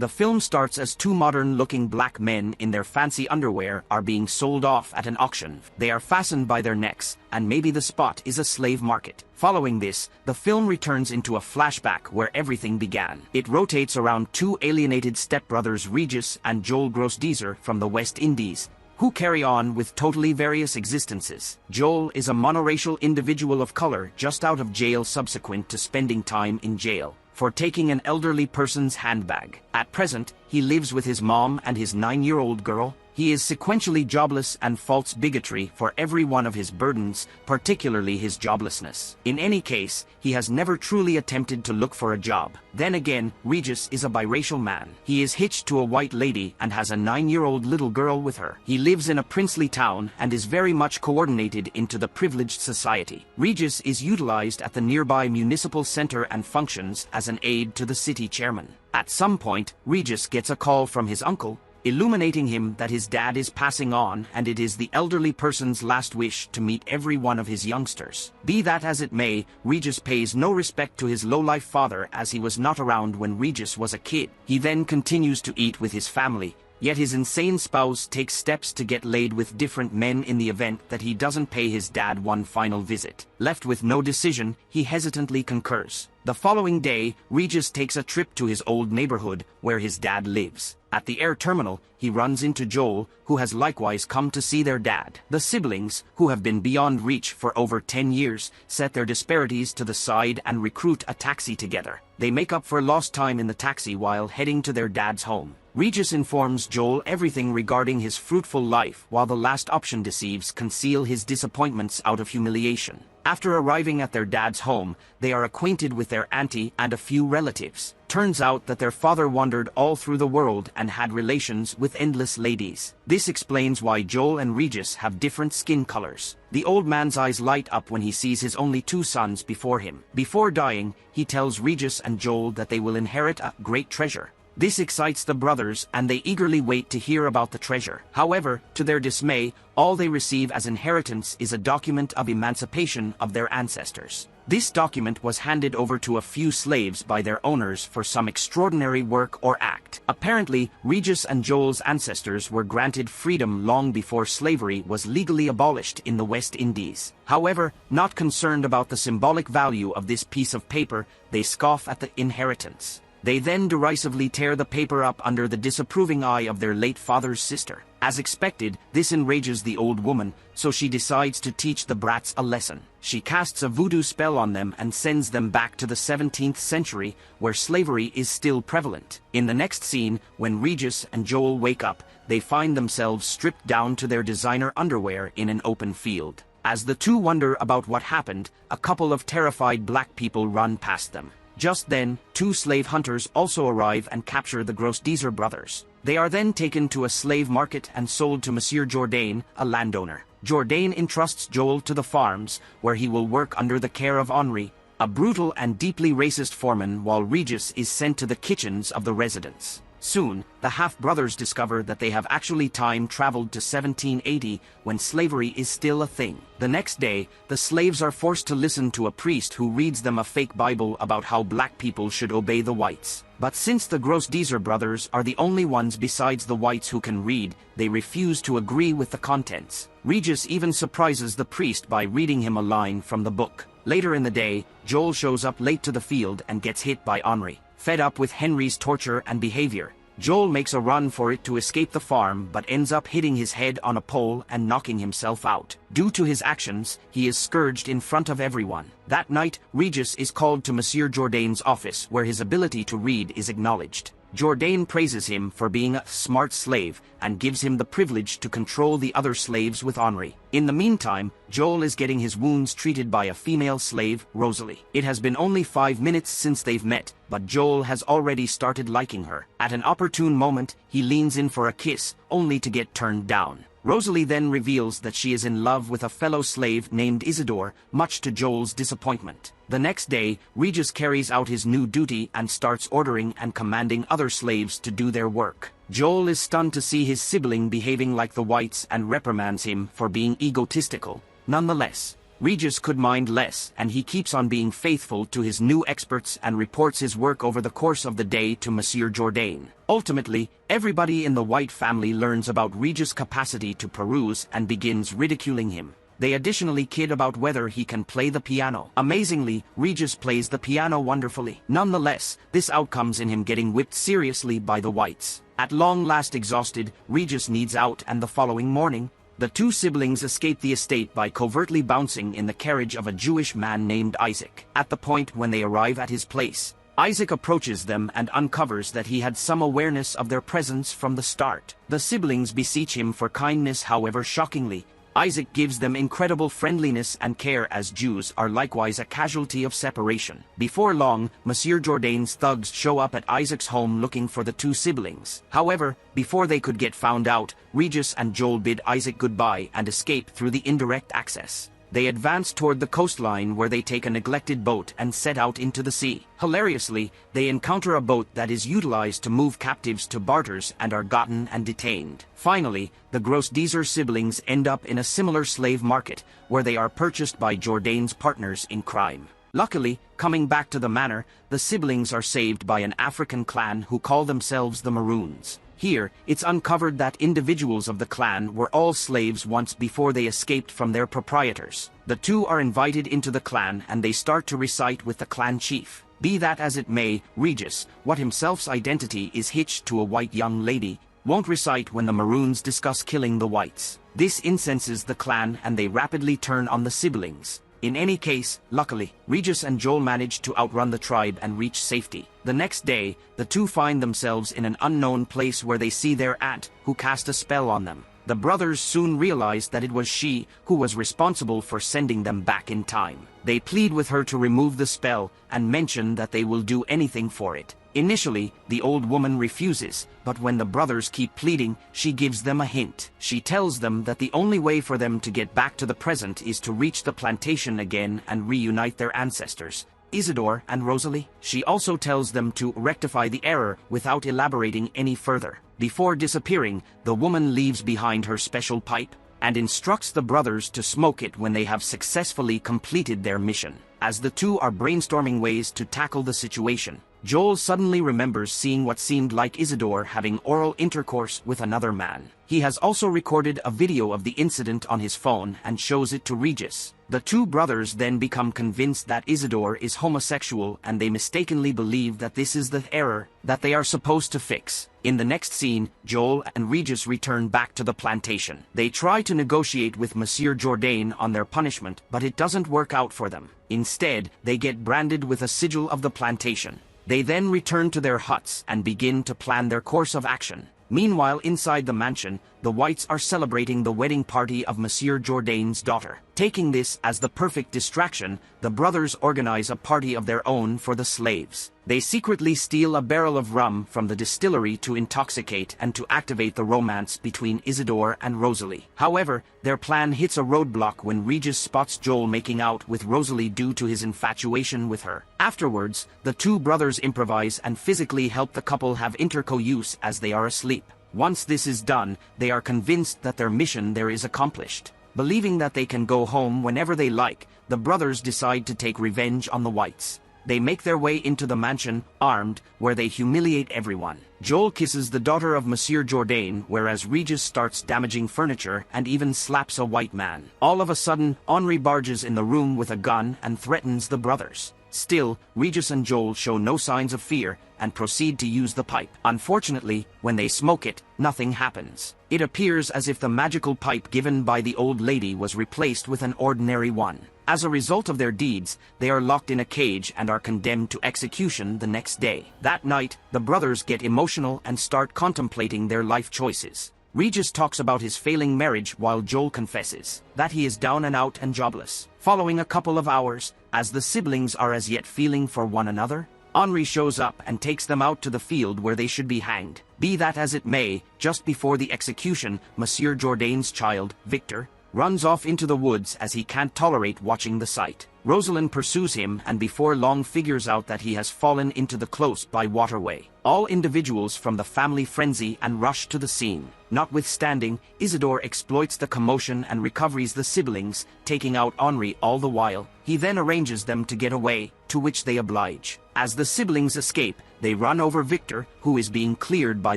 The film starts as two modern-looking black men in their fancy underwear are being sold off at an auction. They are fastened by their necks, and maybe the spot is a slave market. Following this, the film returns into a flashback where everything began. It rotates around two alienated stepbrothers Regis and Joel Grossdeezer from the West Indies, who carry on with totally various existences. Joel is a monoracial individual of color just out of jail subsequent to spending time in jail for taking an elderly person's handbag. At present, he lives with his mom and his 9-year-old girl. He is sequentially jobless and faults bigotry for every one of his burdens, particularly his joblessness. In any case, he has never truly attempted to look for a job. Then again, Regis is a biracial man. He is hitched to a white lady and has a 9-year-old little girl with her. He lives in a princely town and is very much coordinated into the privileged society. Regis is utilized at the nearby municipal center and functions as an aide to the city chairman. At some point, Regis gets a call from his uncle, illuminating him that his dad is passing on and it is the elderly person's last wish to meet every one of his youngsters. Be that as it may, Regis pays no respect to his low-life father as he was not around when Regis was a kid. He then continues to eat with his family, yet his insane spouse takes steps to get laid with different men in the event that he doesn't pay his dad one final visit. Left with no decision, he hesitantly concurs. The following day, Regis takes a trip to his old neighborhood where his dad lives. At the air terminal, he runs into Joel, who has likewise come to see their dad. The siblings, who have been beyond reach for over 10 years, set their disparities to the side and recruit a taxi together. They make up for lost time in the taxi while heading to their dad's home. Regis informs Joel everything regarding his fruitful life while the last option deceives conceal his disappointments out of humiliation. After arriving at their dad's home, they are acquainted with their auntie and a few relatives. Turns out that their father wandered all through the world and had relations with endless ladies. This explains why Joel and Regis have different skin colors. The old man's eyes light up when he sees his only two sons before him. Before dying, he tells Regis and Joel that they will inherit a great treasure. This excites the brothers and they eagerly wait to hear about the treasure. However, to their dismay, all they receive as inheritance is a document of emancipation of their ancestors. This document was handed over to a few slaves by their owners for some extraordinary work or act. Apparently, Regis and Joel's ancestors were granted freedom long before slavery was legally abolished in the West Indies. However, not concerned about the symbolic value of this piece of paper, they scoff at the inheritance. They then derisively tear the paper up under the disapproving eye of their late father's sister. As expected, this enrages the old woman, so she decides to teach the brats a lesson. She casts a voodoo spell on them and sends them back to the 17th century, where slavery is still prevalent. In the next scene, when Regis and Joel wake up, they find themselves stripped down to their designer underwear in an open field. As the two wonder about what happened, a couple of terrified black people run past them. Just then, two slave hunters also arrive and capture the Grossdeezer brothers. They are then taken to a slave market and sold to Monsieur Jourdain, a landowner. Jourdain entrusts Joel to the farms, where he will work under the care of Henri, a brutal and deeply racist foreman, while Regis is sent to the kitchens of the residents. Soon, the half-brothers discover that they have actually time-traveled to 1780, when slavery is still a thing. The next day, the slaves are forced to listen to a priest who reads them a fake Bible about how black people should obey the whites. But since the Grossdeezer brothers are the only ones besides the whites who can read, they refuse to agree with the contents. Regis even surprises the priest by reading him a line from the book. Later in the day, Joel shows up late to the field and gets hit by Henri. Fed up with Henry's torture and behavior, Joel makes a run for it to escape the farm but ends up hitting his head on a pole and knocking himself out. Due to his actions, he is scourged in front of everyone. That night, Regis is called to Monsieur Jourdain's office where his ability to read is acknowledged. Jourdain praises him for being a smart slave and gives him the privilege to control the other slaves with Henri. In the meantime, Joel is getting his wounds treated by a female slave, Rosalie. It has been only 5 minutes since they've met, but Joel has already started liking her. At an opportune moment, he leans in for a kiss, only to get turned down. Rosalie then reveals that she is in love with a fellow slave named Isidore, much to Joel's disappointment. The next day, Regis carries out his new duty and starts ordering and commanding other slaves to do their work. Joel is stunned to see his sibling behaving like the whites and reprimands him for being egotistical. Nonetheless, Regis could mind less, and he keeps on being faithful to his new experts and reports his work over the course of the day to Monsieur Jourdain. Ultimately, everybody in the White family learns about Regis' capacity to peruse and begins ridiculing him. They additionally kid about whether he can play the piano. Amazingly, Regis plays the piano wonderfully. Nonetheless, this outcomes in him getting whipped seriously by the Whites. At long last exhausted, Regis needs out, and the following morning, the two siblings escape the estate by covertly bouncing in the carriage of a Jewish man named Isaac. At the point when they arrive at his place, Isaac approaches them and uncovers that he had some awareness of their presence from the start. The siblings beseech him for kindness, however shockingly, Isaac gives them incredible friendliness and care, as Jews are likewise a casualty of separation. Before long, Monsieur Jourdain's thugs show up at Isaac's home looking for the two siblings. However, before they could get found out, Regis and Joel bid Isaac goodbye and escape through the indirect access. They advance toward the coastline, where they take a neglected boat and set out into the sea. Hilariously, they encounter a boat that is utilized to move captives to barters and are gotten and detained. Finally, the Grossdeezer siblings end up in a similar slave market, where they are purchased by Jourdain's partners in crime. Luckily, coming back to the manor, the siblings are saved by an African clan who call themselves the Maroons. Here, it's uncovered that individuals of the clan were all slaves once before they escaped from their proprietors. The two are invited into the clan and they start to recite with the clan chief. Be that as it may, Regis, what himself's identity is hitched to a white young lady, won't recite when the Maroons discuss killing the Whites. This incenses the clan and they rapidly turn on the siblings. In any case, luckily, Regis and Joel manage to outrun the tribe and reach safety. The next day, the two find themselves in an unknown place where they see their aunt, who cast a spell on them. The brothers soon realize that it was she who was responsible for sending them back in time. They plead with her to remove the spell and mention that they will do anything for it. Initially, the old woman refuses, but when the brothers keep pleading, she gives them a hint. She tells them that the only way for them to get back to the present is to reach the plantation again and reunite their ancestors, Isidore and Rosalie. She also tells them to rectify the error without elaborating any further. Before disappearing, the woman leaves behind her special pipe and instructs the brothers to smoke it when they have successfully completed their mission. As the two are brainstorming ways to tackle the situation, Joel suddenly remembers seeing what seemed like Isidore having oral intercourse with another man. He has also recorded a video of the incident on his phone and shows it to Regis. The two brothers then become convinced that Isidore is homosexual and they mistakenly believe that this is the error that they are supposed to fix. In the next scene, Joel and Regis return back to the plantation. They try to negotiate with Monsieur Jourdain on their punishment, but it doesn't work out for them. Instead, they get branded with a sigil of the plantation. They then return to their huts and begin to plan their course of action. Meanwhile, inside the mansion, the Whites are celebrating the wedding party of Monsieur Jourdain's daughter. Taking this as the perfect distraction, the brothers organize a party of their own for the slaves. They secretly steal a barrel of rum from the distillery to intoxicate and to activate the romance between Isidore and Rosalie. However, their plan hits a roadblock when Regis spots Joel making out with Rosalie due to his infatuation with her. Afterwards, the two brothers improvise and physically help the couple have intercourse as they are asleep. Once this is done, they are convinced that their mission there is accomplished. Believing that they can go home whenever they like, the brothers decide to take revenge on the Whites. They make their way into the mansion, armed, where they humiliate everyone. Joel kisses the daughter of Monsieur Jourdain, whereas Regis starts damaging furniture and even slaps a white man. All of a sudden, Henri barges in the room with a gun and threatens the brothers. Still, Regis and Joel show no signs of fear and proceed to use the pipe. Unfortunately, when they smoke it, nothing happens. It appears as if the magical pipe given by the old lady was replaced with an ordinary one. As a result of their deeds, they are locked in a cage and are condemned to execution the next day. That night, the brothers get emotional and start contemplating their life choices. Regis talks about his failing marriage while Joel confesses that he is down and out and jobless. Following a couple of hours, as the siblings are as yet feeling for one another, Henri shows up and takes them out to the field where they should be hanged. Be that as it may, just before the execution, Monsieur Jourdain's child, Victor, runs off into the woods as he can't tolerate watching the sight. Rosalind pursues him and before long figures out that he has fallen into the close-by waterway. All individuals from the family frenzy and rush to the scene. Notwithstanding, Isidore exploits the commotion and recovers the siblings, taking out Henri all the while. He then arranges them to get away, to which they oblige. As the siblings escape, they run over Victor, who is being cleared by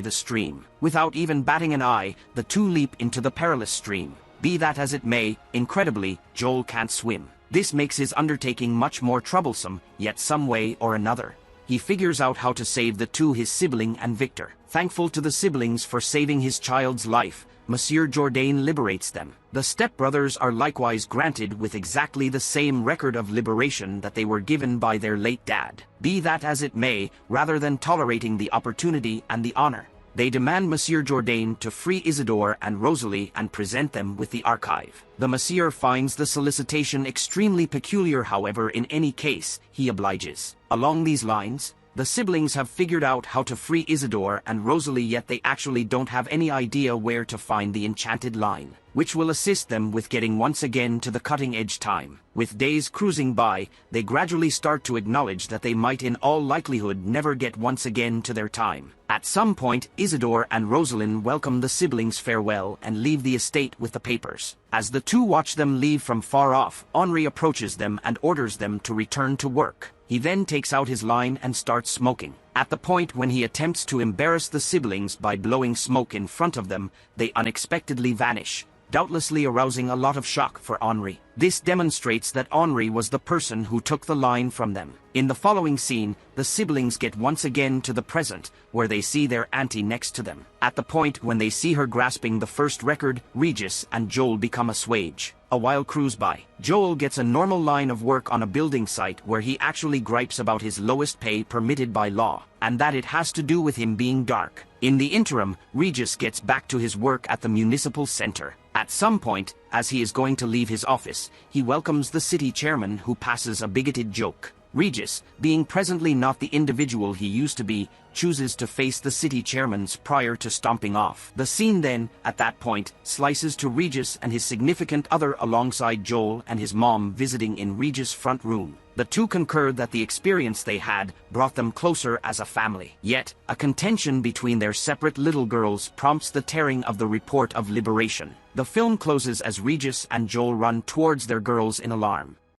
the stream. Without even batting an eye, the two leap into the perilous stream. Be that as it may, incredibly, Joel can't swim. This makes his undertaking much more troublesome, yet some way or another, he figures out how to save the two, his sibling and Victor. Thankful to the siblings for saving his child's life, Monsieur Jourdain liberates them. The stepbrothers are likewise granted with exactly the same record of liberation that they were given by their late dad. Be that as it may, rather than tolerating the opportunity and the honor, they demand Monsieur Jourdain to free Isidore and Rosalie and present them with the archive. The Monsieur finds the solicitation extremely peculiar, however in any case, he obliges. Along these lines, the siblings have figured out how to free Isidore and Rosalie, yet they actually don't have any idea where to find the enchanted line, which will assist them with getting once again to the cutting-edge time. With days cruising by, they gradually start to acknowledge that they might in all likelihood never get once again to their time. At some point, Isidore and Rosalind welcome the siblings farewell and leave the estate with the papers. As the two watch them leave from far off, Henri approaches them and orders them to return to work. He then takes out his line and starts smoking. At the point when he attempts to embarrass the siblings by blowing smoke in front of them, they unexpectedly vanish, doubtlessly arousing a lot of shock for Henri. This demonstrates that Henri was the person who took the line from them. In the following scene, the siblings get once again to the present, where they see their auntie next to them. At the point when they see her grasping the first record, Regis and Joel become assuaged. A while cruise by. Joel gets a normal line of work on a building site where he actually gripes about his lowest pay permitted by law, and that it has to do with him being dark. In the interim, Regis gets back to his work at the municipal center. At some point, as he is going to leave his office, he welcomes the city chairman, who passes a bigoted joke. Regis, being presently not the individual he used to be, chooses to face the city chairman's prior to stomping off. The scene then, at that point, slices to Regis and his significant other alongside Joel and his mom visiting in Regis' front room. The two concur that the experience they had brought them closer as a family. Yet, a contention between their separate little girls prompts the tearing of the report of liberation. The film closes as Regis and Joel run towards their girls in alarm.